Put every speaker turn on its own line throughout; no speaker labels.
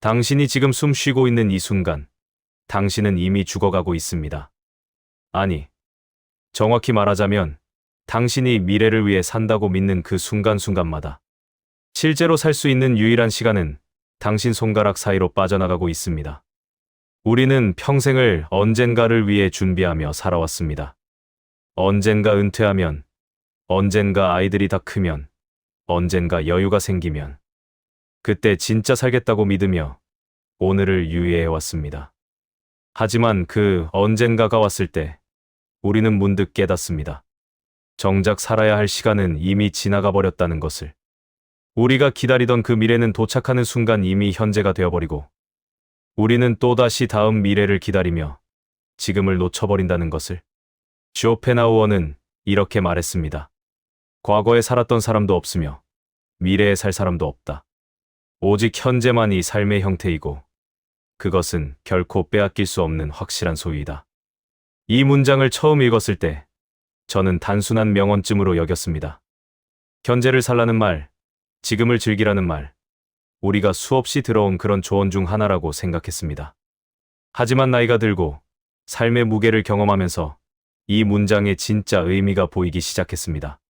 당신이 지금 숨 쉬고 있는 이 순간, 당신은 이미 죽어가고 있습니다. 아니, 정확히 말하자면, 당신이 미래를 위해 산다고 믿는 그 순간순간마다 실제로 살 수 있는 유일한 시간은 당신 손가락 사이로 빠져나가고 있습니다. 우리는 평생을 언젠가를 위해 준비하며 살아왔습니다. 언젠가 은퇴하면, 언젠가 아이들이 다 크면, 언젠가 여유가 생기면, 그때 진짜 살겠다고 믿으며 오늘을 유예해왔습니다. 하지만 그 언젠가가 왔을 때 우리는 문득 깨닫습니다. 정작 살아야 할 시간은 이미 지나가 버렸다는 것을. 우리가 기다리던 그 미래는 도착하는 순간 이미 현재가 되어버리고 우리는 또다시 다음 미래를 기다리며 지금을 놓쳐버린다는 것을. 쇼펜하우어는 이렇게 말했습니다. 과거에 살았던 사람도 없으며 미래에 살 사람도 없다. 오직 현재만이 삶의 형태이고 그것은 결코 빼앗길 수 없는 확실한 소유이다. 이 문장을 처음 읽었을 때 저는 단순한 명언쯤으로 여겼습니다. 현재를 살라는 말, 지금을 즐기라는 말, 우리가 수없이 들어온 그런 조언 중 하나라고 생각했습니다. 하지만 나이가 들고 삶의 무게를 경험하면서 이 문장의 진짜 의미가 보이기 시작했습니다.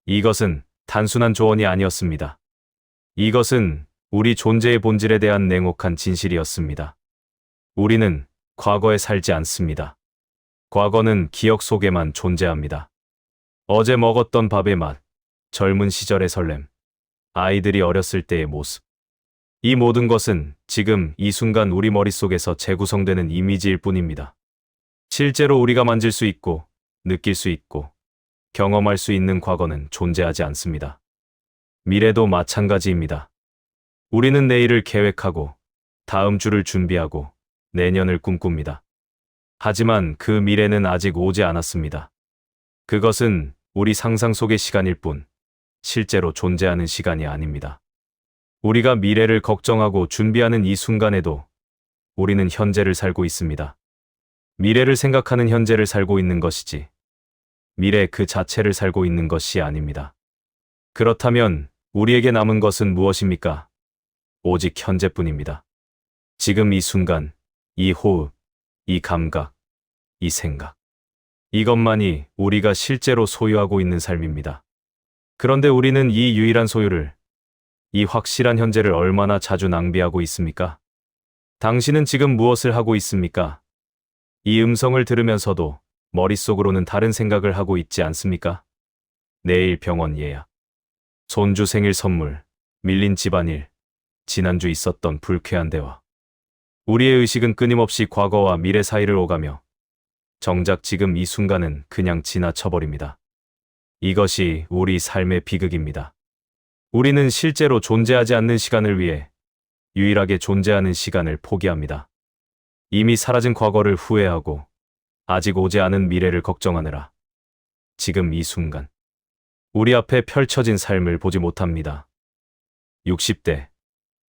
이것은 단순한 조언이 아니었습니다. 이것은 우리 존재의 본질에 대한 냉혹한 진실이었습니다. 우리는 과거에 살지 않습니다. 과거는 기억 속에만 존재합니다. 어제 먹었던 밥의 맛, 젊은 시절의 설렘, 아이들이 어렸을 때의 모습. 이 모든 것은 지금 이 순간 우리 머릿속에서 재구성되는 이미지일 뿐입니다. 실제로 우리가 만질 수 있고, 느낄 수 있고, 경험할 수 있는 과거는 존재하지 않습니다. 미래도 마찬가지입니다. 우리는 내일을 계획하고, 다음 주를 준비하고, 내년을 꿈꿉니다. 하지만 그 미래는 아직 오지 않았습니다. 그것은 우리 상상 속의 시간일 뿐, 실제로 존재하는 시간이 아닙니다. 우리가 미래를 걱정하고 준비하는 이 순간에도 우리는 현재를 살고 있습니다. 미래를 생각하는 현재를 살고 있는 것이지, 미래 그 자체를 살고 있는 것이 아닙니다. 그렇다면 우리에게 남은 것은 무엇입니까? 오직 현재뿐입니다. 지금 이 순간, 이 호흡, 이 감각, 이 생각. 이것만이 우리가 실제로 소유하고 있는 삶입니다. 그런데 우리는 이 유일한 소유를, 이 확실한 현재를 얼마나 자주 낭비하고 있습니까? 당신은 지금 무엇을 하고 있습니까? 이 음성을 들으면서도 머릿속으로는 다른 생각을 하고 있지 않습니까? 내일 병원 예약, 손주 생일 선물, 밀린 집안일, 지난주 있었던 불쾌한 대화. 우리의 의식은 끊임없이 과거와 미래 사이를 오가며 정작 지금 이 순간은 그냥 지나쳐버립니다. 이것이 우리 삶의 비극입니다. 우리는 실제로 존재하지 않는 시간을 위해 유일하게 존재하는 시간을 포기합니다. 이미 사라진 과거를 후회하고 아직 오지 않은 미래를 걱정하느라 지금 이 순간 우리 앞에 펼쳐진 삶을 보지 못합니다. 60대,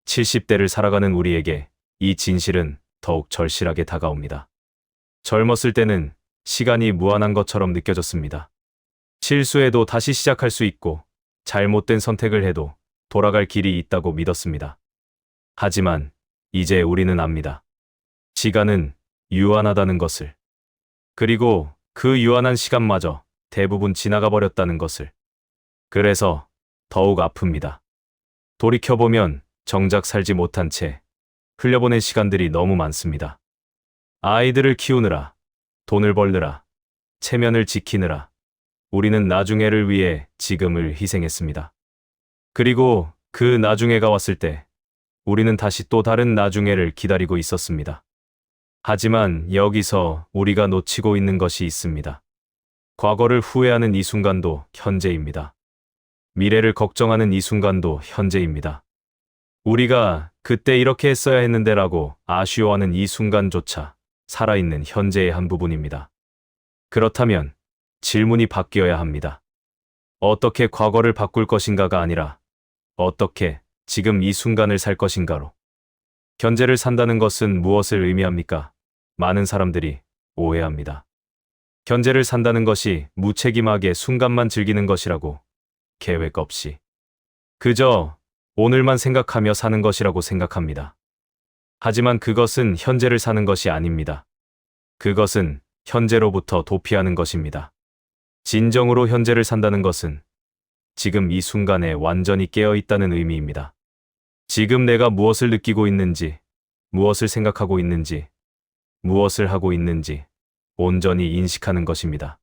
70대를 살아가는 우리에게 이 진실은 더욱 절실하게 다가옵니다. 젊었을 때는 시간이 무한한 것처럼 느껴졌습니다. 실수해도 다시 시작할 수 있고 잘못된 선택을 해도 돌아갈 길이 있다고 믿었습니다. 하지만 이제 우리는 압니다. 시간은 유한하다는 것을. 그리고 그 유한한 시간마저 대부분 지나가 버렸다는 것을. 그래서 더욱 아픕니다. 돌이켜보면 정작 살지 못한 채 흘려보낸 시간들이 너무 많습니다. 아이들을 키우느라, 돈을 벌느라, 체면을 지키느라 우리는 나중에를 위해 지금을 희생했습니다. 그리고 그 나중에가 왔을 때 우리는 다시 또 다른 나중에를 기다리고 있었습니다. 하지만 여기서 우리가 놓치고 있는 것이 있습니다. 과거를 후회하는 이 순간도 현재입니다. 미래를 걱정하는 이 순간도 현재입니다. 우리가 그때 이렇게 했어야 했는데라고 아쉬워하는 이 순간조차 살아있는 현재의 한 부분입니다. 그렇다면 질문이 바뀌어야 합니다. 어떻게 과거를 바꿀 것인가가 아니라 어떻게 지금 이 순간을 살 것인가로. 현재를 산다는 것은 무엇을 의미합니까? 많은 사람들이 오해합니다. 현재를 산다는 것이 무책임하게 순간만 즐기는 것이라고, 계획 없이 그저 오늘만 생각하며 사는 것이라고 생각합니다. 하지만 그것은 현재를 사는 것이 아닙니다. 그것은 현재로부터 도피하는 것입니다. 진정으로 현재를 산다는 것은 지금 이 순간에 완전히 깨어 있다는 의미입니다. 지금 내가 무엇을 느끼고 있는지, 무엇을 생각하고 있는지, 무엇을 하고 있는지 온전히 인식하는 것입니다.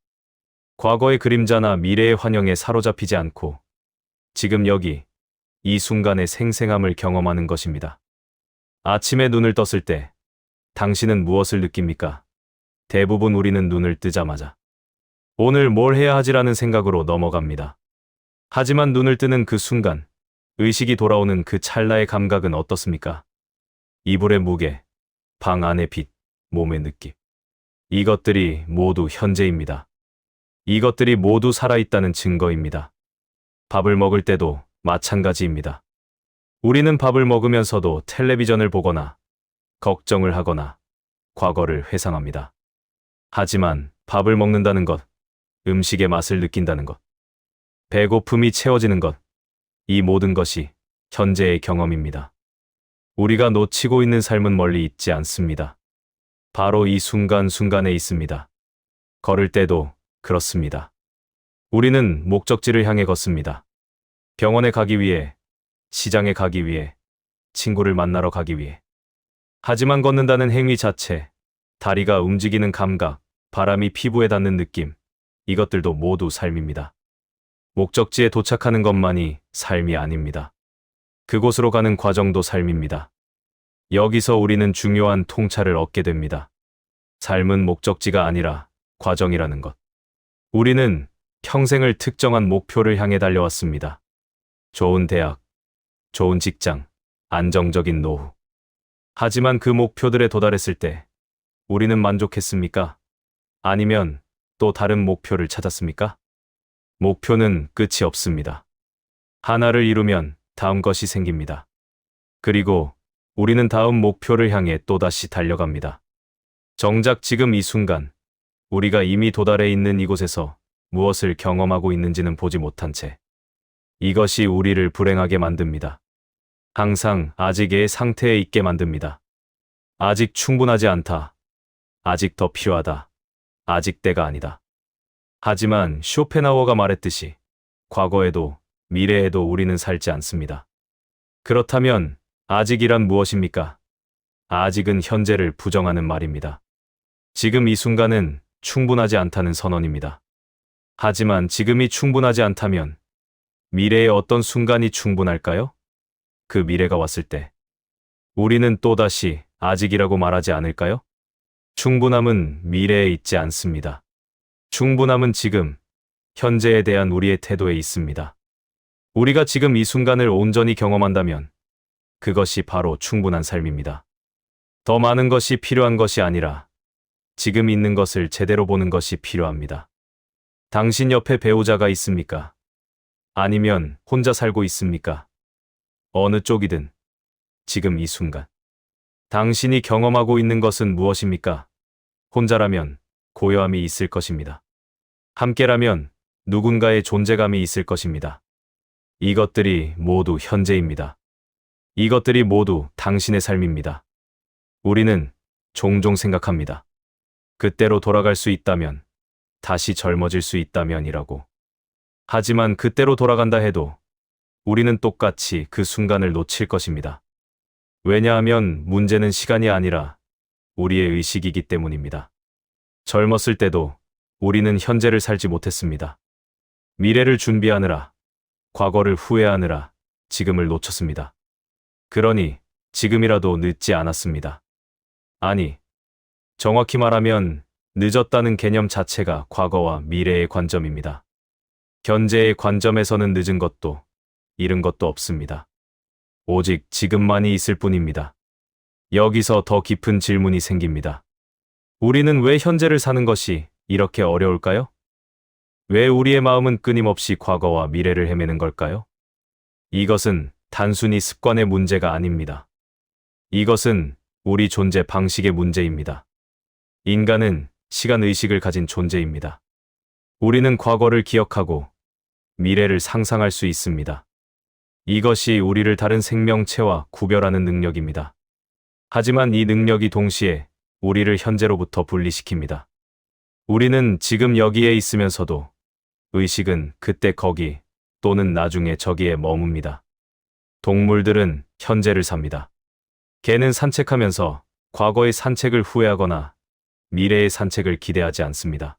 과거의 그림자나 미래의 환영에 사로잡히지 않고 지금 여기 이 순간의 생생함을 경험하는 것입니다. 아침에 눈을 떴을 때 당신은 무엇을 느낍니까? 대부분 우리는 눈을 뜨자마자 오늘 뭘 해야 하지라는 생각으로 넘어갑니다. 하지만 눈을 뜨는 그 순간, 의식이 돌아오는 그 찰나의 감각은 어떻습니까? 이불의 무게, 방 안의 빛, 몸의 느낌. 이것들이 모두 현재입니다. 이것들이 모두 살아있다는 증거입니다. 밥을 먹을 때도 마찬가지입니다. 우리는 밥을 먹으면서도 텔레비전을 보거나 걱정을 하거나 과거를 회상합니다. 하지만 밥을 먹는다는 것, 음식의 맛을 느낀다는 것, 배고픔이 채워지는 것, 이 모든 것이 현재의 경험입니다. 우리가 놓치고 있는 삶은 멀리 있지 않습니다. 바로 이 순간순간에 있습니다. 걸을 때도 그렇습니다. 우리는 목적지를 향해 걷습니다. 병원에 가기 위해, 시장에 가기 위해, 친구를 만나러 가기 위해. 하지만 걷는다는 행위 자체, 다리가 움직이는 감각, 바람이 피부에 닿는 느낌, 이것들도 모두 삶입니다. 목적지에 도착하는 것만이 삶이 아닙니다. 그곳으로 가는 과정도 삶입니다. 여기서 우리는 중요한 통찰을 얻게 됩니다. 삶은 목적지가 아니라 과정이라는 것. 우리는 평생을 특정한 목표를 향해 달려왔습니다. 좋은 대학, 좋은 직장, 안정적인 노후. 하지만 그 목표들에 도달했을 때 우리는 만족했습니까? 아니면 또 다른 목표를 찾았습니까? 목표는 끝이 없습니다. 하나를 이루면 다음 것이 생깁니다. 그리고 우리는 다음 목표를 향해 또다시 달려갑니다. 정작 지금 이 순간, 우리가 이미 도달해 있는 이곳에서 무엇을 경험하고 있는지는 보지 못한 채 이것이 우리를 불행하게 만듭니다. 항상 아직의 상태에 있게 만듭니다. 아직 충분하지 않다. 아직 더 필요하다. 아직 때가 아니다. 하지만 쇼펜하우어가 말했듯이 과거에도 미래에도 우리는 살지 않습니다. 그렇다면 아직이란 무엇입니까? 아직은 현재를 부정하는 말입니다. 지금 이 순간은 충분하지 않다는 선언입니다. 하지만 지금이 충분하지 않다면 미래의 어떤 순간이 충분할까요? 그 미래가 왔을 때 우리는 또다시 아직이라고 말하지 않을까요? 충분함은 미래에 있지 않습니다. 충분함은 지금, 현재에 대한 우리의 태도에 있습니다. 우리가 지금 이 순간을 온전히 경험한다면 그것이 바로 충분한 삶입니다. 더 많은 것이 필요한 것이 아니라 지금 있는 것을 제대로 보는 것이 필요합니다. 당신 옆에 배우자가 있습니까? 아니면 혼자 살고 있습니까? 어느 쪽이든 지금 이 순간. 당신이 경험하고 있는 것은 무엇입니까? 혼자라면 고요함이 있을 것입니다. 함께라면 누군가의 존재감이 있을 것입니다. 이것들이 모두 현재입니다. 이것들이 모두 당신의 삶입니다. 우리는 종종 생각합니다. 그때로 돌아갈 수 있다면, 다시 젊어질 수 있다면이라고. 하지만 그때로 돌아간다 해도 우리는 똑같이 그 순간을 놓칠 것입니다. 왜냐하면 문제는 시간이 아니라 우리의 의식이기 때문입니다. 젊었을 때도 우리는 현재를 살지 못했습니다. 미래를 준비하느라, 과거를 후회하느라 지금을 놓쳤습니다. 그러니 지금이라도 늦지 않았습니다. 아니, 정확히 말하면 늦었다는 개념 자체가 과거와 미래의 관점입니다. 현재의 관점에서는 늦은 것도 잃은 것도 없습니다. 오직 지금만이 있을 뿐입니다. 여기서 더 깊은 질문이 생깁니다. 우리는 왜 현재를 사는 것이 이렇게 어려울까요? 왜 우리의 마음은 끊임없이 과거와 미래를 헤매는 걸까요? 이것은 단순히 습관의 문제가 아닙니다. 이것은 우리 존재 방식의 문제입니다. 인간은 시간의식을 가진 존재입니다. 우리는 과거를 기억하고 미래를 상상할 수 있습니다. 이것이 우리를 다른 생명체와 구별하는 능력입니다. 하지만 이 능력이 동시에 우리를 현재로부터 분리시킵니다. 우리는 지금 여기에 있으면서도 의식은 그때 거기 또는 나중에 저기에 머뭅니다. 동물들은 현재를 삽니다. 개는 산책하면서 과거의 산책을 후회하거나 미래의 산책을 기대하지 않습니다.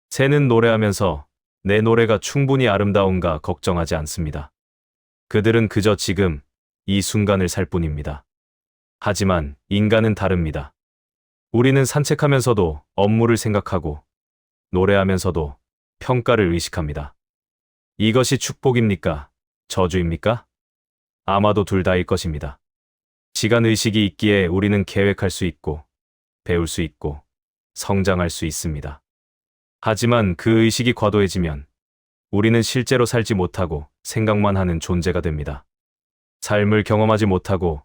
새는 노래하면서 내 노래가 충분히 아름다운가 걱정하지 않습니다. 그들은 그저 지금 이 순간을 살 뿐입니다. 하지만 인간은 다릅니다. 우리는 산책하면서도 업무를 생각하고 노래하면서도 평가를 의식합니다. 이것이 축복입니까? 저주입니까? 아마도 둘 다일 것입니다. 시간 의식이 있기에 우리는 계획할 수 있고 배울 수 있고 성장할 수 있습니다. 하지만 그 의식이 과도해지면 우리는 실제로 살지 못하고 생각만 하는 존재가 됩니다. 삶을 경험하지 못하고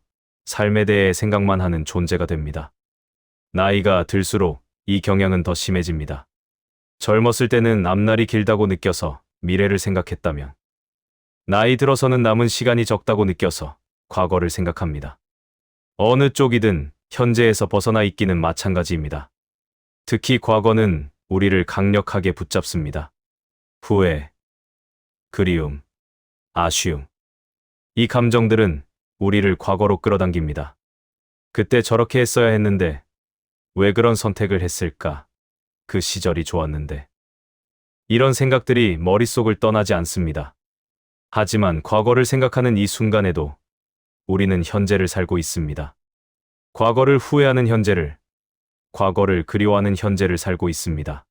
삶에 대해 생각만 하는 존재가 됩니다. 나이가 들수록 이 경향은 더 심해집니다. 젊었을 때는 앞날이 길다고 느껴서 미래를 생각했다면 나이 들어서는 남은 시간이 적다고 느껴서 과거를 생각합니다. 어느 쪽이든 현재에서 벗어나 있기는 마찬가지입니다. 특히 과거는 우리를 강력하게 붙잡습니다. 후회, 그리움, 아쉬움. 이 감정들은 우리를 과거로 끌어당깁니다. 그때 저렇게 했어야 했는데 왜 그런 선택을 했을까? 그 시절이 좋았는데. 이런 생각들이 머릿속을 떠나지 않습니다. 하지만 과거를 생각하는 이 순간에도 우리는 현재를 살고 있습니다. 과거를 후회하는 현재를, 과거를 그리워하는 현재를 살고 있습니다.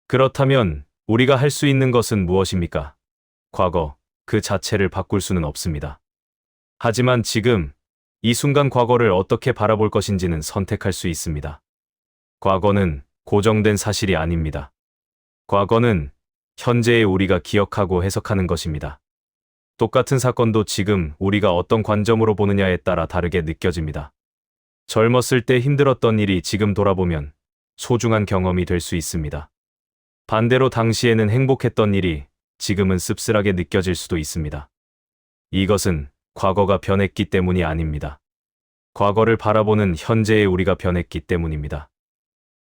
그렇다면 우리가 할 수 있는 것은 무엇입니까? 과거 그 자체를 바꿀 수는 없습니다. 하지만 지금 이 순간 과거를 어떻게 바라볼 것인지는 선택할 수 있습니다. 과거는 고정된 사실이 아닙니다. 과거는 현재의 우리가 기억하고 해석하는 것입니다. 똑같은 사건도 지금 우리가 어떤 관점으로 보느냐에 따라 다르게 느껴집니다. 젊었을 때 힘들었던 일이 지금 돌아보면 소중한 경험이 될 수 있습니다. 반대로 당시에는 행복했던 일이 지금은 씁쓸하게 느껴질 수도 있습니다. 이것은 과거가 변했기 때문이 아닙니다. 과거를 바라보는 현재의 우리가 변했기 때문입니다.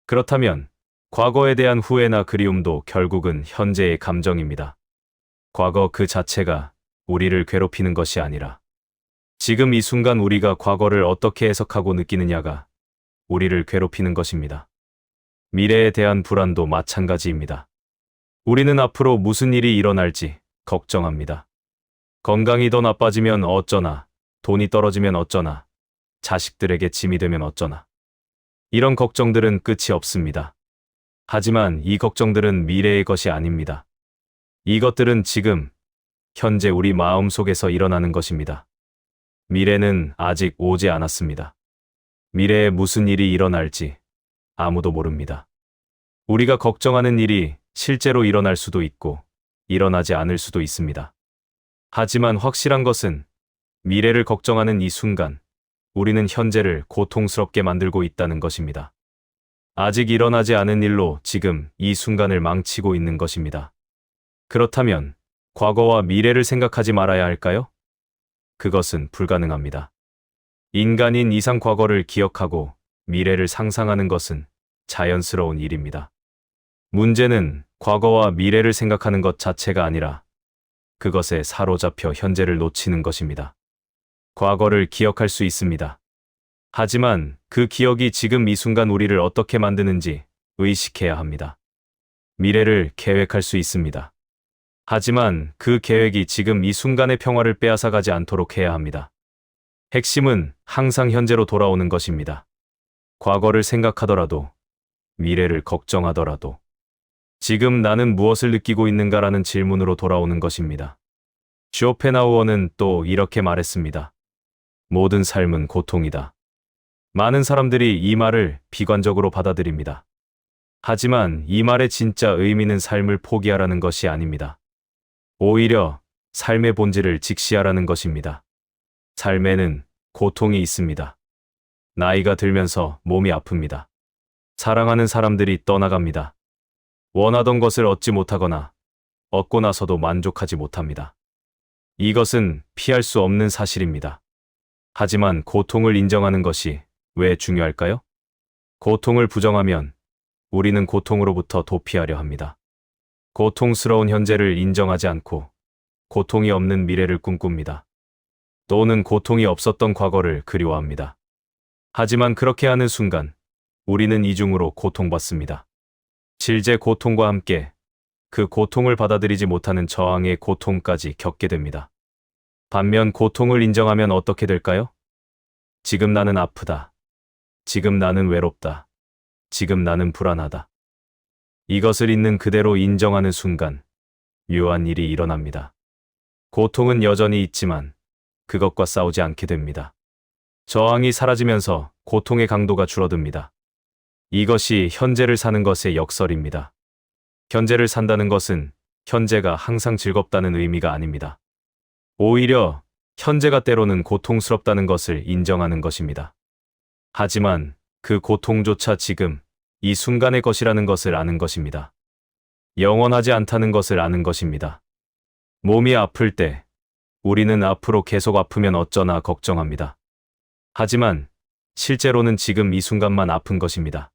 그렇다면 과거에 대한 후회나 그리움도 결국은 현재의 감정입니다. 과거 그 자체가 우리를 괴롭히는 것이 아니라 지금 이 순간 우리가 과거를 어떻게 해석하고 느끼느냐가 우리를 괴롭히는 것입니다. 미래에 대한 불안도 마찬가지입니다. 우리는 앞으로 무슨 일이 일어날지 걱정합니다. 건강이 더 나빠지면 어쩌나, 돈이 떨어지면 어쩌나, 자식들에게 짐이 되면 어쩌나. 이런 걱정들은 끝이 없습니다. 하지만 이 걱정들은 미래의 것이 아닙니다. 이것들은 지금, 현재 우리 마음 속에서 일어나는 것입니다. 미래는 아직 오지 않았습니다. 미래에 무슨 일이 일어날지 아무도 모릅니다. 우리가 걱정하는 일이 실제로 일어날 수도 있고 일어나지 않을 수도 있습니다. 하지만 확실한 것은 미래를 걱정하는 이 순간 우리는 현재를 고통스럽게 만들고 있다는 것입니다. 아직 일어나지 않은 일로 지금 이 순간을 망치고 있는 것입니다. 그렇다면 과거와 미래를 생각하지 말아야 할까요? 그것은 불가능합니다. 인간인 이상 과거를 기억하고 미래를 상상하는 것은 자연스러운 일입니다. 문제는 과거와 미래를 생각하는 것 자체가 아니라 그것에 사로잡혀 현재를 놓치는 것입니다. 과거를 기억할 수 있습니다. 하지만 그 기억이 지금 이 순간 우리를 어떻게 만드는지 의식해야 합니다. 미래를 계획할 수 있습니다. 하지만 그 계획이 지금 이 순간의 평화를 빼앗아가지 않도록 해야 합니다. 핵심은 항상 현재로 돌아오는 것입니다. 과거를 생각하더라도, 미래를 걱정하더라도, 지금 나는 무엇을 느끼고 있는가라는 질문으로 돌아오는 것입니다. 쇼펜하우어는 또 이렇게 말했습니다. 모든 삶은 고통이다. 많은 사람들이 이 말을 비관적으로 받아들입니다. 하지만 이 말의 진짜 의미는 삶을 포기하라는 것이 아닙니다. 오히려 삶의 본질을 직시하라는 것입니다. 삶에는 고통이 있습니다. 나이가 들면서 몸이 아픕니다. 사랑하는 사람들이 떠나갑니다. 원하던 것을 얻지 못하거나 얻고 나서도 만족하지 못합니다. 이것은 피할 수 없는 사실입니다. 하지만 고통을 인정하는 것이 왜 중요할까요? 고통을 부정하면 우리는 고통으로부터 도피하려 합니다. 고통스러운 현재를 인정하지 않고 고통이 없는 미래를 꿈꿉니다. 또는 고통이 없었던 과거를 그리워합니다. 하지만 그렇게 하는 순간 우리는 이중으로 고통받습니다. 실제 고통과 함께 그 고통을 받아들이지 못하는 저항의 고통까지 겪게 됩니다. 반면 고통을 인정하면 어떻게 될까요? 지금 나는 아프다. 지금 나는 외롭다. 지금 나는 불안하다. 이것을 있는 그대로 인정하는 순간 묘한 일이 일어납니다. 고통은 여전히 있지만 그것과 싸우지 않게 됩니다. 저항이 사라지면서 고통의 강도가 줄어듭니다. 이것이 현재를 사는 것의 역설입니다. 현재를 산다는 것은 현재가 항상 즐겁다는 의미가 아닙니다. 오히려 현재가 때로는 고통스럽다는 것을 인정하는 것입니다. 하지만 그 고통조차 지금 이 순간의 것이라는 것을 아는 것입니다. 영원하지 않다는 것을 아는 것입니다. 몸이 아플 때 우리는 앞으로 계속 아프면 어쩌나 걱정합니다. 하지만 실제로는 지금 이 순간만 아픈 것입니다.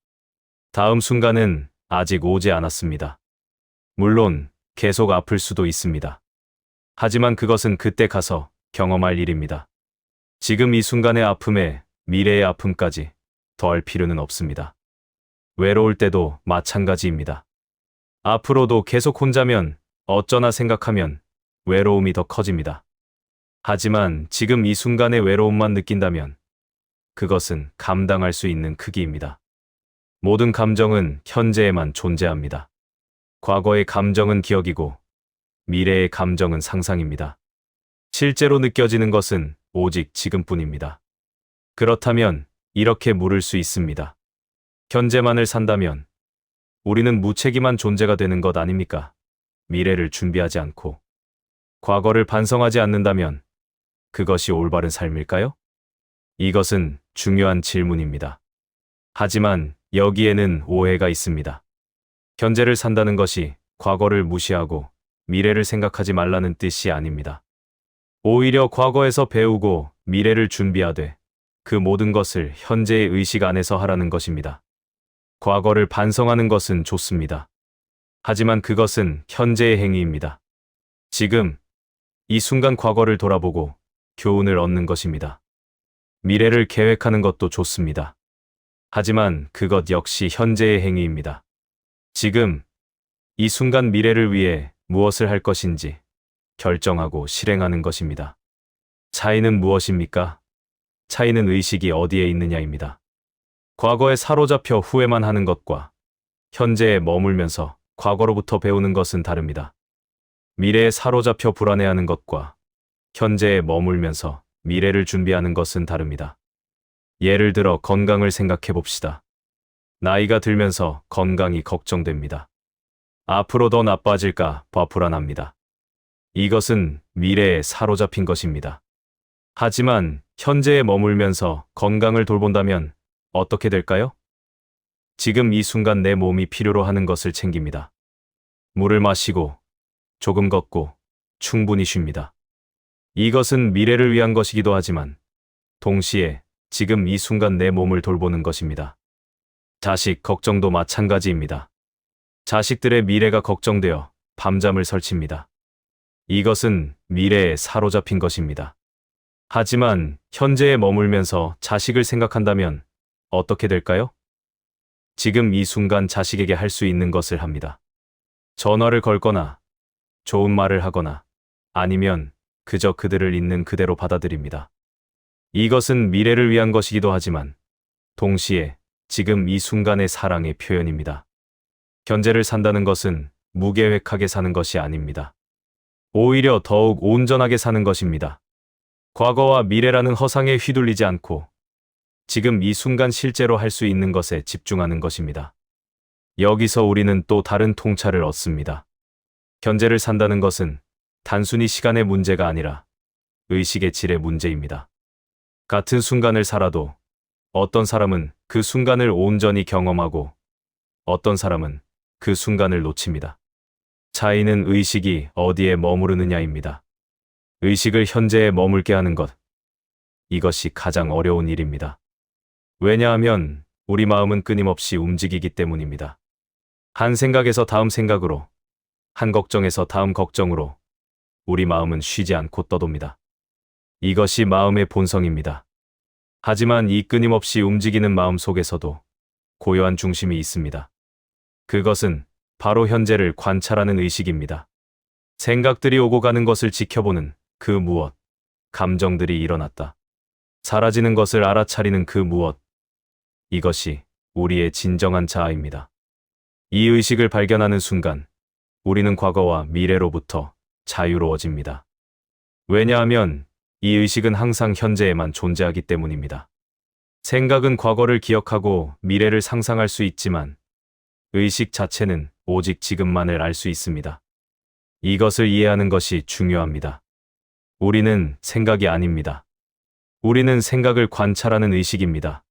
다음 순간은 아직 오지 않았습니다. 물론 계속 아플 수도 있습니다. 하지만 그것은 그때 가서 경험할 일입니다. 지금 이 순간의 아픔에 미래의 아픔까지 더할 필요는 없습니다. 외로울 때도 마찬가지입니다. 앞으로도 계속 혼자면 어쩌나 생각하면 외로움이 더 커집니다. 하지만 지금 이 순간의 외로움만 느낀다면 그것은 감당할 수 있는 크기입니다. 모든 감정은 현재에만 존재합니다. 과거의 감정은 기억이고 미래의 감정은 상상입니다. 실제로 느껴지는 것은 오직 지금뿐입니다. 그렇다면 이렇게 물을 수 있습니다. 현재만을 산다면 우리는 무책임한 존재가 되는 것 아닙니까? 미래를 준비하지 않고 과거를 반성하지 않는다면 그것이 올바른 삶일까요? 이것은 중요한 질문입니다. 하지만 여기에는 오해가 있습니다. 현재를 산다는 것이 과거를 무시하고 미래를 생각하지 말라는 뜻이 아닙니다. 오히려 과거에서 배우고 미래를 준비하되 그 모든 것을 현재의 의식 안에서 하라는 것입니다. 과거를 반성하는 것은 좋습니다. 하지만 그것은 현재의 행위입니다. 지금, 이 순간 과거를 돌아보고 교훈을 얻는 것입니다. 미래를 계획하는 것도 좋습니다. 하지만 그것 역시 현재의 행위입니다. 지금, 이 순간 미래를 위해 무엇을 할 것인지 결정하고 실행하는 것입니다. 차이는 무엇입니까? 차이는 의식이 어디에 있느냐입니다. 과거에 사로잡혀 후회만 하는 것과 현재에 머물면서 과거로부터 배우는 것은 다릅니다. 미래에 사로잡혀 불안해하는 것과 현재에 머물면서 미래를 준비하는 것은 다릅니다. 예를 들어 건강을 생각해 봅시다. 나이가 들면서 건강이 걱정됩니다. 앞으로 더 나빠질까 봐 불안합니다. 이것은 미래에 사로잡힌 것입니다. 하지만 현재에 머물면서 건강을 돌본다면 어떻게 될까요? 지금 이 순간 내 몸이 필요로 하는 것을 챙깁니다. 물을 마시고 조금 걷고 충분히 쉽니다. 이것은 미래를 위한 것이기도 하지만 동시에 지금 이 순간 내 몸을 돌보는 것입니다. 자식 걱정도 마찬가지입니다. 자식들의 미래가 걱정되어 밤잠을 설칩니다. 이것은 미래에 사로잡힌 것입니다. 하지만 현재에 머물면서 자식을 생각한다면 어떻게 될까요? 지금 이 순간 자식에게 할 수 있는 것을 합니다. 전화를 걸거나 좋은 말을 하거나 아니면 그저 그들을 있는 그대로 받아들입니다. 이것은 미래를 위한 것이기도 하지만 동시에 지금 이 순간의 사랑의 표현입니다. 현재를 산다는 것은 무계획하게 사는 것이 아닙니다. 오히려 더욱 온전하게 사는 것입니다. 과거와 미래라는 허상에 휘둘리지 않고 지금 이 순간 실제로 할 수 있는 것에 집중하는 것입니다. 여기서 우리는 또 다른 통찰을 얻습니다. 현재를 산다는 것은 단순히 시간의 문제가 아니라 의식의 질의 문제입니다. 같은 순간을 살아도 어떤 사람은 그 순간을 온전히 경험하고 어떤 사람은 그 순간을 놓칩니다. 차이는 의식이 어디에 머무르느냐입니다. 의식을 현재에 머물게 하는 것. 이것이 가장 어려운 일입니다. 왜냐하면 우리 마음은 끊임없이 움직이기 때문입니다. 한 생각에서 다음 생각으로, 한 걱정에서 다음 걱정으로 우리 마음은 쉬지 않고 떠돕니다. 이것이 마음의 본성입니다. 하지만 이 끊임없이 움직이는 마음 속에서도 고요한 중심이 있습니다. 그것은 바로 현재를 관찰하는 의식입니다. 생각들이 오고 가는 것을 지켜보는 그 무엇, 감정들이 일어났다 사라지는 것을 알아차리는 그 무엇, 이것이 우리의 진정한 자아입니다. 이 의식을 발견하는 순간 우리는 과거와 미래로부터 자유로워집니다. 왜냐하면 이 의식은 항상 현재에만 존재하기 때문입니다. 생각은 과거를 기억하고 미래를 상상할 수 있지만 의식 자체는 오직 지금만을 알 수 있습니다. 이것을 이해하는 것이 중요합니다. 우리는 생각이 아닙니다. 우리는 생각을 관찰하는 의식입니다.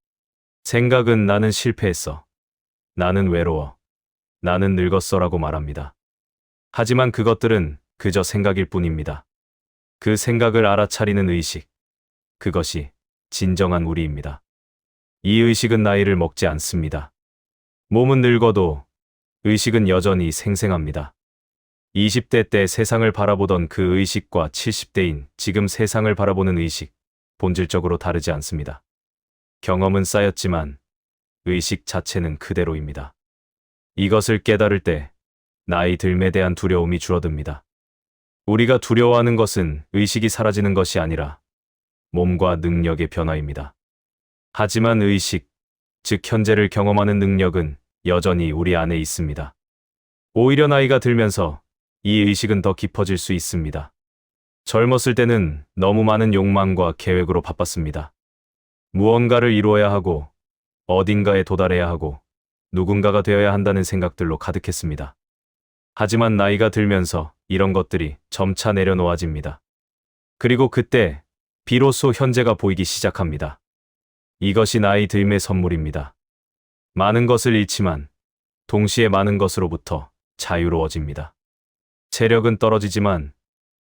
생각은 나는 실패했어, 나는 외로워, 나는 늙었어라고 말합니다. 하지만 그것들은 그저 생각일 뿐입니다. 그 생각을 알아차리는 의식, 그것이 진정한 우리입니다. 이 의식은 나이를 먹지 않습니다. 몸은 늙어도 의식은 여전히 생생합니다. 20대 때 세상을 바라보던 그 의식과 70대인 지금 세상을 바라보는 의식, 본질적으로 다르지 않습니다. 경험은 쌓였지만 의식 자체는 그대로입니다. 이것을 깨달을 때 나이 들음에 대한 두려움이 줄어듭니다. 우리가 두려워하는 것은 의식이 사라지는 것이 아니라 몸과 능력의 변화입니다. 하지만 의식, 즉 현재를 경험하는 능력은 여전히 우리 안에 있습니다. 오히려 나이가 들면서 이 의식은 더 깊어질 수 있습니다. 젊었을 때는 너무 많은 욕망과 계획으로 바빴습니다. 무언가를 이루어야 하고, 어딘가에 도달해야 하고, 누군가가 되어야 한다는 생각들로 가득했습니다. 하지만 나이가 들면서 이런 것들이 점차 내려놓아집니다. 그리고 그때 비로소 현재가 보이기 시작합니다. 이것이 나이 들음의 선물입니다. 많은 것을 잃지만 동시에 많은 것으로부터 자유로워집니다. 체력은 떨어지지만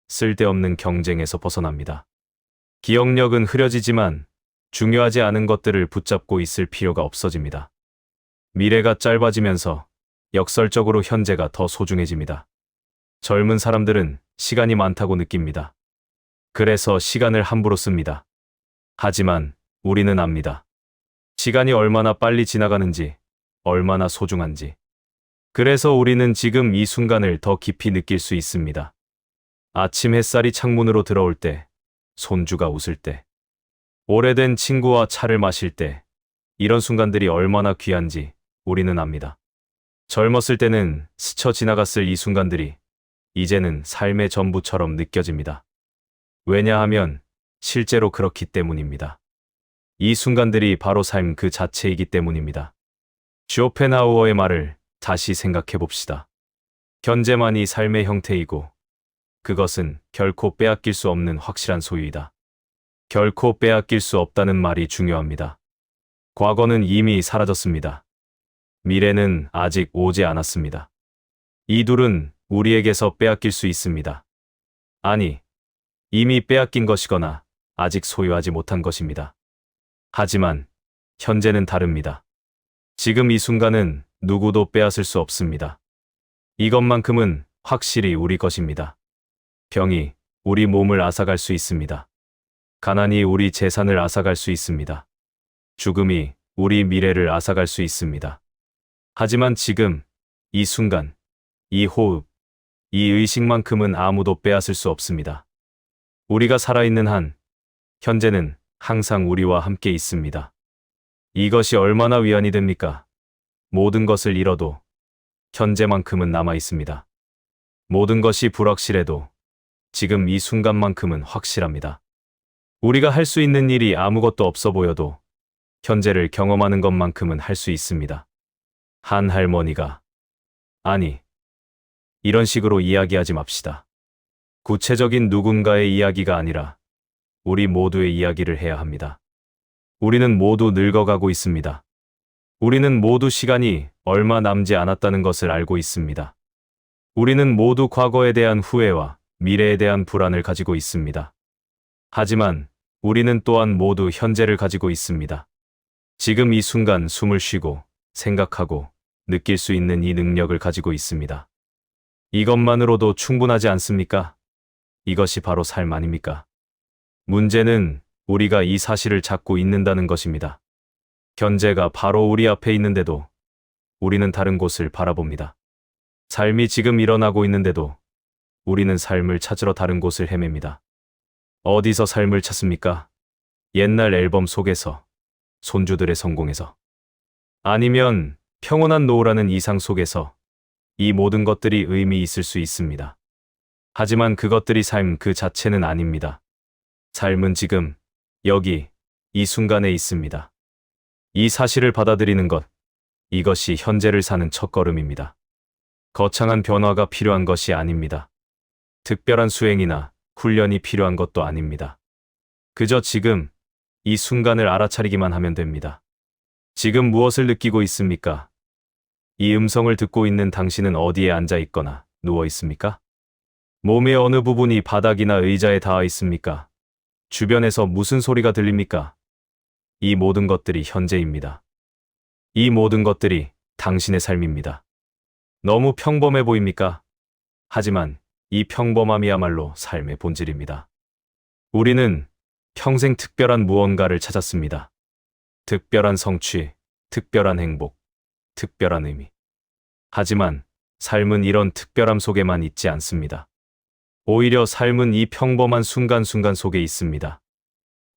쓸데없는 경쟁에서 벗어납니다. 기억력은 흐려지지만 중요하지 않은 것들을 붙잡고 있을 필요가 없어집니다. 미래가 짧아지면서 역설적으로 현재가 더 소중해집니다. 젊은 사람들은 시간이 많다고 느낍니다. 그래서 시간을 함부로 씁니다. 하지만 우리는 압니다. 시간이 얼마나 빨리 지나가는지, 얼마나 소중한지. 그래서 우리는 지금 이 순간을 더 깊이 느낄 수 있습니다. 아침 햇살이 창문으로 들어올 때, 손주가 웃을 때, 오래된 친구와 차를 마실 때, 이런 순간들이 얼마나 귀한지 우리는 압니다. 젊었을 때는 스쳐 지나갔을 이 순간들이 이제는 삶의 전부처럼 느껴집니다. 왜냐하면 실제로 그렇기 때문입니다. 이 순간들이 바로 삶 그 자체이기 때문입니다. 쇼펜하우어의 말을 다시 생각해 봅시다. 현재만이 삶의 형태이고 그것은 결코 빼앗길 수 없는 확실한 소유이다. 결코 빼앗길 수 없다는 말이 중요합니다. 과거는 이미 사라졌습니다. 미래는 아직 오지 않았습니다. 이 둘은 우리에게서 빼앗길 수 있습니다. 아니, 이미 빼앗긴 것이거나 아직 소유하지 못한 것입니다. 하지만 현재는 다릅니다. 지금 이 순간은 누구도 빼앗을 수 없습니다. 이것만큼은 확실히 우리 것입니다. 병이 우리 몸을 앗아갈 수 있습니다. 가난이 우리 재산을 앗아갈 수 있습니다. 죽음이 우리 미래를 앗아갈 수 있습니다. 하지만 지금, 이 순간, 이 호흡, 이 의식만큼은 아무도 빼앗을 수 없습니다. 우리가 살아있는 한, 현재는 항상 우리와 함께 있습니다. 이것이 얼마나 위안이 됩니까? 모든 것을 잃어도 현재만큼은 남아 있습니다. 모든 것이 불확실해도 지금 이 순간만큼은 확실합니다. 우리가 할 수 있는 일이 아무것도 없어 보여도 현재를 경험하는 것만큼은 할 수 있습니다. 한 할머니가, 아니, 이런 식으로 이야기하지 맙시다. 구체적인 누군가의 이야기가 아니라 우리 모두의 이야기를 해야 합니다. 우리는 모두 늙어가고 있습니다. 우리는 모두 시간이 얼마 남지 않았다는 것을 알고 있습니다. 우리는 모두 과거에 대한 후회와 미래에 대한 불안을 가지고 있습니다. 하지만 우리는 또한 모두 현재를 가지고 있습니다. 지금 이 순간 숨을 쉬고 생각하고 느낄 수 있는 이 능력을 가지고 있습니다. 이것만으로도 충분하지 않습니까? 이것이 바로 삶 아닙니까? 문제는 우리가 이 사실을 찾고 있는다는 것입니다. 현재가 바로 우리 앞에 있는데도 우리는 다른 곳을 바라봅니다. 삶이 지금 일어나고 있는데도 우리는 삶을 찾으러 다른 곳을 헤맵니다. 어디서 삶을 찾습니까? 옛날 앨범 속에서, 손주들의 성공에서, 아니면 평온한 노후라는 이상 속에서. 이 모든 것들이 의미 있을 수 있습니다. 하지만 그것들이 삶 그 자체는 아닙니다. 삶은 지금, 여기, 이 순간에 있습니다. 이 사실을 받아들이는 것, 이것이 현재를 사는 첫걸음입니다. 거창한 변화가 필요한 것이 아닙니다. 특별한 수행이나 훈련이 필요한 것도 아닙니다. 그저 지금, 이 순간을 알아차리기만 하면 됩니다. 지금 무엇을 느끼고 있습니까? 이 음성을 듣고 있는 당신은 어디에 앉아 있거나 누워 있습니까? 몸의 어느 부분이 바닥이나 의자에 닿아 있습니까? 주변에서 무슨 소리가 들립니까? 이 모든 것들이 현재입니다. 이 모든 것들이 당신의 삶입니다. 너무 평범해 보입니까? 하지만 이 평범함이야말로 삶의 본질입니다. 우리는 평생 특별한 무언가를 찾았습니다. 특별한 성취, 특별한 행복, 특별한 의미. 하지만 삶은 이런 특별함 속에만 있지 않습니다. 오히려 삶은 이 평범한 순간순간 속에 있습니다.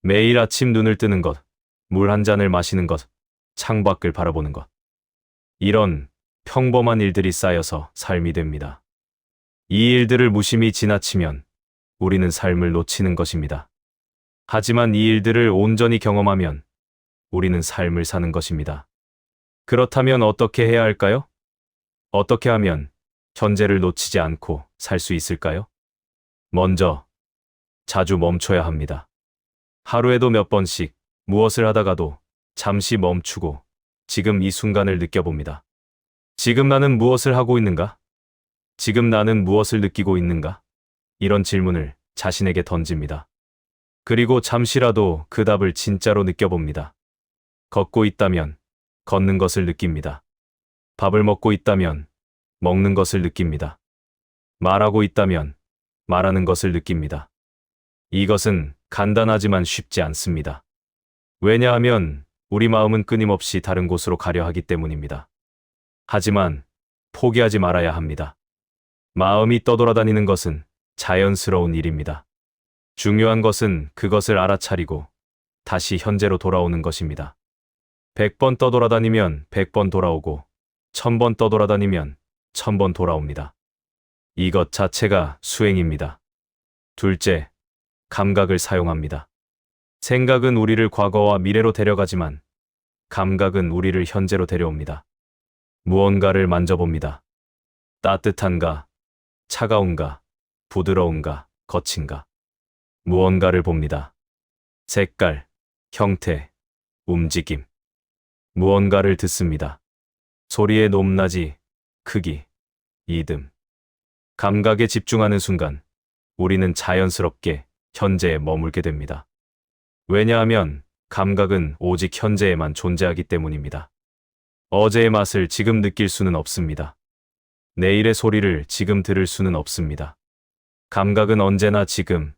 매일 아침 눈을 뜨는 것, 물 한 잔을 마시는 것, 창밖을 바라보는 것. 이런 평범한 일들이 쌓여서 삶이 됩니다. 이 일들을 무심히 지나치면 우리는 삶을 놓치는 것입니다. 하지만 이 일들을 온전히 경험하면 우리는 삶을 사는 것입니다. 그렇다면 어떻게 해야 할까요? 어떻게 하면 현재를 놓치지 않고 살 수 있을까요? 먼저, 자주 멈춰야 합니다. 하루에도 몇 번씩 무엇을 하다가도 잠시 멈추고 지금 이 순간을 느껴봅니다. 지금 나는 무엇을 하고 있는가? 지금 나는 무엇을 느끼고 있는가? 이런 질문을 자신에게 던집니다. 그리고 잠시라도 그 답을 진짜로 느껴봅니다. 걷고 있다면 걷는 것을 느낍니다. 밥을 먹고 있다면 먹는 것을 느낍니다. 말하고 있다면 말하는 것을 느낍니다. 이것은 간단하지만 쉽지 않습니다. 왜냐하면 우리 마음은 끊임없이 다른 곳으로 가려 하기 때문입니다. 하지만 포기하지 말아야 합니다. 마음이 떠돌아다니는 것은 자연스러운 일입니다. 중요한 것은 그것을 알아차리고 다시 현재로 돌아오는 것입니다. 100번 떠돌아다니면 100번 돌아오고 1000번 떠돌아다니면 1000번 돌아옵니다. 이것 자체가 수행입니다. 둘째, 감각을 사용합니다. 생각은 우리를 과거와 미래로 데려가지만 감각은 우리를 현재로 데려옵니다. 무언가를 만져봅니다. 따뜻한가, 차가운가, 부드러운가, 거친가. 무언가를 봅니다. 색깔, 형태, 움직임. 무언가를 듣습니다. 소리의 높낮이, 크기, 리듬. 감각에 집중하는 순간 우리는 자연스럽게 현재에 머물게 됩니다. 왜냐하면 감각은 오직 현재에만 존재하기 때문입니다. 어제의 맛을 지금 느낄 수는 없습니다. 내일의 소리를 지금 들을 수는 없습니다. 감각은 언제나 지금,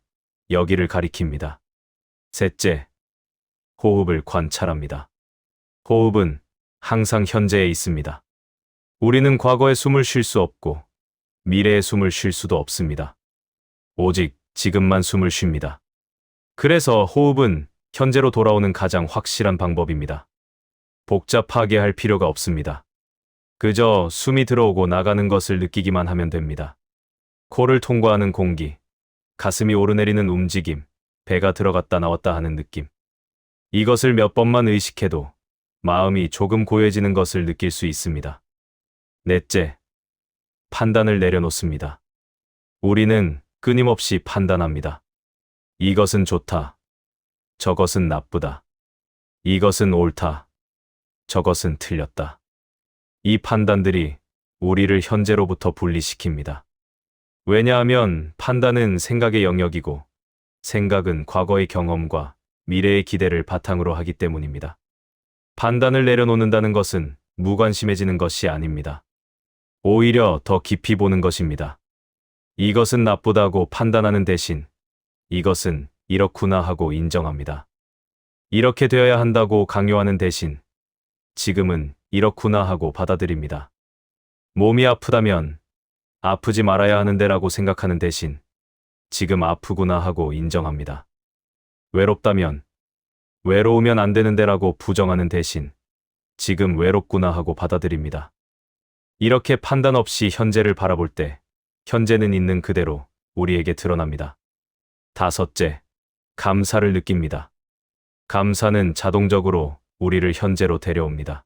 여기를 가리킵니다. 셋째, 호흡을 관찰합니다. 호흡은 항상 현재에 있습니다. 우리는 과거에 숨을 쉴 수 없고 미래에 숨을 쉴 수도 없습니다. 오직 지금만 숨을 쉽니다. 그래서 호흡은 현재로 돌아오는 가장 확실한 방법입니다. 복잡하게 할 필요가 없습니다. 그저 숨이 들어오고 나가는 것을 느끼기만 하면 됩니다. 코를 통과하는 공기, 가슴이 오르내리는 움직임, 배가 들어갔다 나왔다 하는 느낌. 이것을 몇 번만 의식해도 마음이 조금 고요해지는 것을 느낄 수 있습니다. 넷째, 판단을 내려놓습니다. 우리는 끊임없이 판단합니다. 이것은 좋다. 저것은 나쁘다. 이것은 옳다. 저것은 틀렸다. 이 판단들이 우리를 현재로부터 분리시킵니다. 왜냐하면 판단은 생각의 영역이고 생각은 과거의 경험과 미래의 기대를 바탕으로 하기 때문입니다. 판단을 내려놓는다는 것은 무관심해지는 것이 아닙니다. 오히려 더 깊이 보는 것입니다. 이것은 나쁘다고 판단하는 대신 이것은 이렇구나 하고 인정합니다. 이렇게 되어야 한다고 강요하는 대신 지금은 이렇구나 하고 받아들입니다. 몸이 아프다면 아프지 말아야 하는데라고 생각하는 대신 지금 아프구나 하고 인정합니다. 외롭다면 외로우면 안 되는데라고 부정하는 대신 지금 외롭구나 하고 받아들입니다. 이렇게 판단 없이 현재를 바라볼 때 현재는 있는 그대로 우리에게 드러납니다. 다섯째, 감사를 느낍니다. 감사는 자동적으로 우리를 현재로 데려옵니다.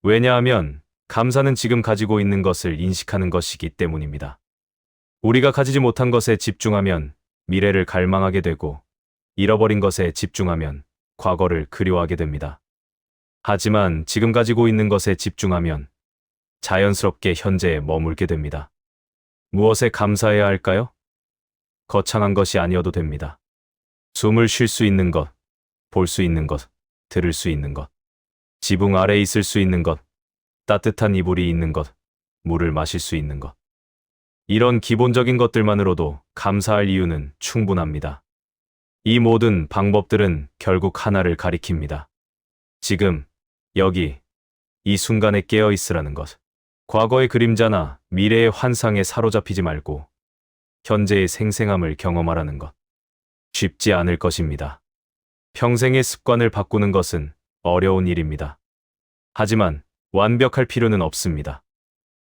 왜냐하면 감사는 지금 가지고 있는 것을 인식하는 것이기 때문입니다. 우리가 가지지 못한 것에 집중하면 미래를 갈망하게 되고 잃어버린 것에 집중하면 과거를 그리워하게 됩니다. 하지만 지금 가지고 있는 것에 집중하면 자연스럽게 현재에 머물게 됩니다. 무엇에 감사해야 할까요? 거창한 것이 아니어도 됩니다. 숨을 쉴 수 있는 것, 볼 수 있는 것, 들을 수 있는 것, 지붕 아래 있을 수 있는 것, 따뜻한 이불이 있는 것, 물을 마실 수 있는 것. 이런 기본적인 것들만으로도 감사할 이유는 충분합니다. 이 모든 방법들은 결국 하나를 가리킵니다. 지금, 여기, 이 순간에 깨어 있으라는 것. 과거의 그림자나 미래의 환상에 사로잡히지 말고 현재의 생생함을 경험하라는 것. 쉽지 않을 것입니다. 평생의 습관을 바꾸는 것은 어려운 일입니다. 하지만 완벽할 필요는 없습니다.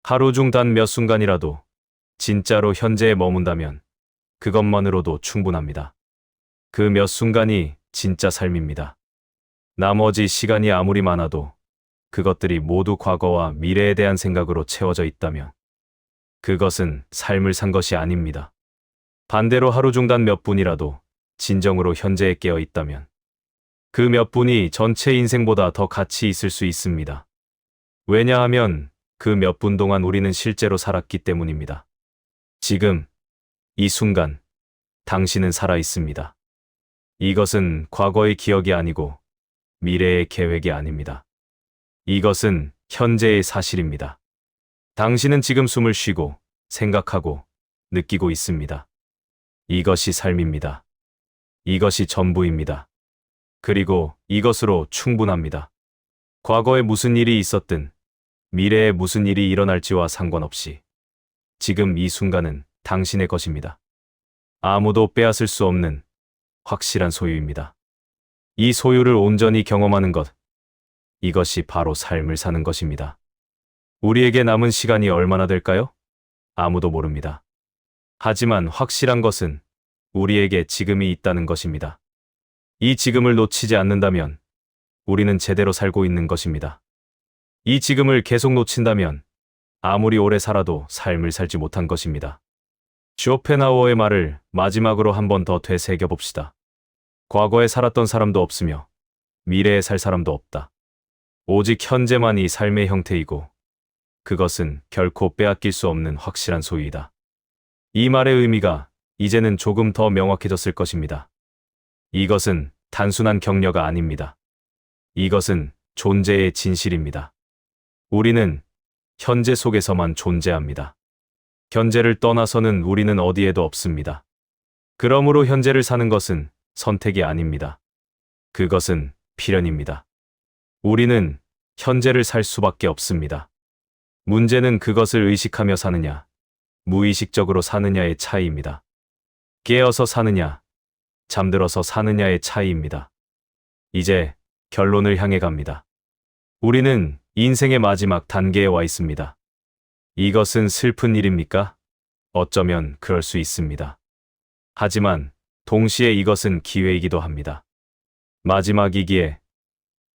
하루 중 단 몇 순간이라도 진짜로 현재에 머문다면 그것만으로도 충분합니다. 그 몇 순간이 진짜 삶입니다. 나머지 시간이 아무리 많아도 그것들이 모두 과거와 미래에 대한 생각으로 채워져 있다면 그것은 삶을 산 것이 아닙니다. 반대로 하루 중 단 몇 분이라도 진정으로 현재에 깨어 있다면 그 몇 분이 전체 인생보다 더 가치 있을 수 있습니다. 왜냐하면 그 몇 분 동안 우리는 실제로 살았기 때문입니다. 지금, 이 순간, 당신은 살아 있습니다. 이것은 과거의 기억이 아니고 미래의 계획이 아닙니다. 이것은 현재의 사실입니다. 당신은 지금 숨을 쉬고 생각하고 느끼고 있습니다. 이것이 삶입니다. 이것이 전부입니다. 그리고 이것으로 충분합니다. 과거에 무슨 일이 있었든 미래에 무슨 일이 일어날지와 상관없이 지금 이 순간은 당신의 것입니다. 아무도 빼앗을 수 없는 확실한 소유입니다. 이 소유를 온전히 경험하는 것, 이것이 바로 삶을 사는 것입니다. 우리에게 남은 시간이 얼마나 될까요? 아무도 모릅니다. 하지만 확실한 것은 우리에게 지금이 있다는 것입니다. 이 지금을 놓치지 않는다면 우리는 제대로 살고 있는 것입니다. 이 지금을 계속 놓친다면 아무리 오래 살아도 삶을 살지 못한 것입니다. 쇼펜하우어의 말을 마지막으로 한 번 더 되새겨 봅시다. 과거에 살았던 사람도 없으며 미래에 살 사람도 없다. 오직 현재만이 삶의 형태이고 그것은 결코 빼앗길 수 없는 확실한 소유이다. 이 말의 의미가 이제는 조금 더 명확해졌을 것입니다. 이것은 단순한 격려가 아닙니다. 이것은 존재의 진실입니다. 우리는 현재 속에서만 존재합니다. 현재를 떠나서는 우리는 어디에도 없습니다. 그러므로 현재를 사는 것은 선택이 아닙니다. 그것은 필연입니다. 우리는 현재를 살 수밖에 없습니다. 문제는 그것을 의식하며 사느냐, 무의식적으로 사느냐의 차이입니다. 깨어서 사느냐, 잠들어서 사느냐의 차이입니다. 이제 결론을 향해 갑니다. 우리는 인생의 마지막 단계에 와 있습니다. 이것은 슬픈 일입니까? 어쩌면 그럴 수 있습니다. 하지만 동시에 이것은 기회이기도 합니다. 마지막이기에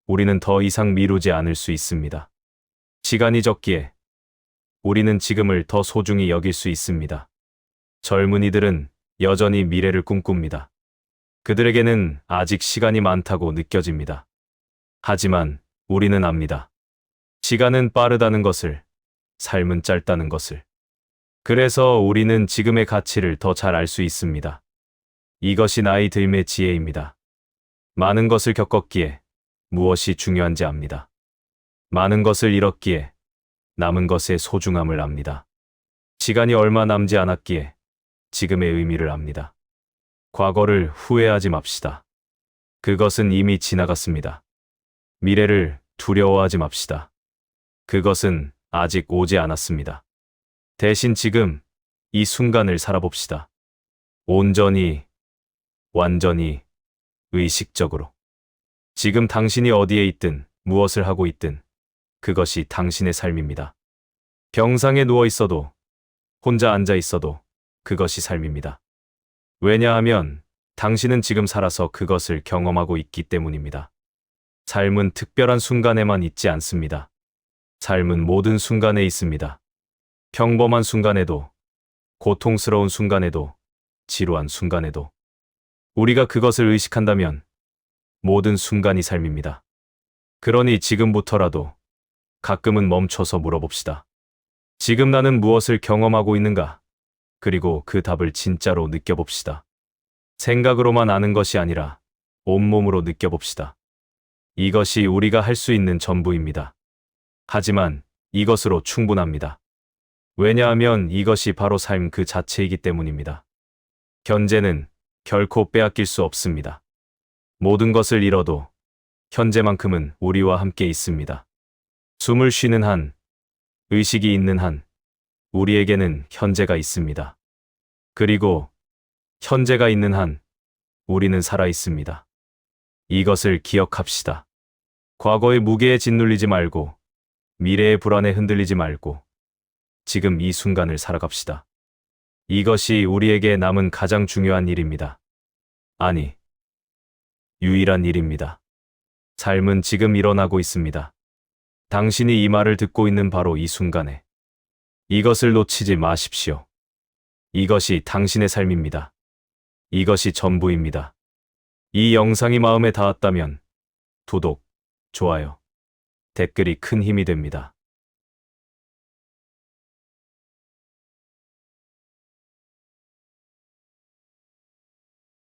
우리는 더 이상 미루지 않을 수 있습니다. 시간이 적기에 우리는 지금을 더 소중히 여길 수 있습니다. 젊은이들은 여전히 미래를 꿈꿉니다. 그들에게는 아직 시간이 많다고 느껴집니다. 하지만 우리는 압니다. 시간은 빠르다는 것을, 삶은 짧다는 것을. 그래서 우리는 지금의 가치를 더 잘 알 수 있습니다. 이것이 나이 들매 지혜입니다. 많은 것을 겪었기에 무엇이 중요한지 압니다. 많은 것을 잃었기에 남은 것의 소중함을 압니다. 시간이 얼마 남지 않았기에 지금의 의미를 압니다. 과거를 후회하지 맙시다. 그것은 이미 지나갔습니다. 미래를 두려워하지 맙시다. 그것은 아직 오지 않았습니다. 대신 지금 이 순간을 살아봅시다. 온전히, 완전히, 의식적으로. 지금 당신이 어디에 있든 무엇을 하고 있든 그것이 당신의 삶입니다. 병상에 누워 있어도, 혼자 앉아 있어도 그것이 삶입니다. 왜냐하면 당신은 지금 살아서 그것을 경험하고 있기 때문입니다. 삶은 특별한 순간에만 있지 않습니다. 삶은 모든 순간에 있습니다. 평범한 순간에도, 고통스러운 순간에도, 지루한 순간에도. 우리가 그것을 의식한다면 모든 순간이 삶입니다. 그러니 지금부터라도 가끔은 멈춰서 물어봅시다. 지금 나는 무엇을 경험하고 있는가? 그리고 그 답을 진짜로 느껴봅시다. 생각으로만 아는 것이 아니라 온몸으로 느껴봅시다. 이것이 우리가 할 수 있는 전부입니다. 하지만 이것으로 충분합니다. 왜냐하면 이것이 바로 삶 그 자체이기 때문입니다. 현재는 결코 빼앗길 수 없습니다. 모든 것을 잃어도 현재만큼은 우리와 함께 있습니다. 숨을 쉬는 한, 의식이 있는 한, 우리에게는 현재가 있습니다. 그리고 현재가 있는 한, 우리는 살아 있습니다. 이것을 기억합시다. 과거의 무게에 짓눌리지 말고, 미래의 불안에 흔들리지 말고, 지금 이 순간을 살아갑시다. 이것이 우리에게 남은 가장 중요한 일입니다. 아니, 유일한 일입니다. 삶은 지금 일어나고 있습니다. 당신이 이 말을 듣고 있는 바로 이 순간에 이것을 놓치지 마십시오. 이것이 당신의 삶입니다. 이것이 전부입니다. 이 영상이 마음에 닿았다면 구독, 좋아요, 댓글이 큰 힘이 됩니다.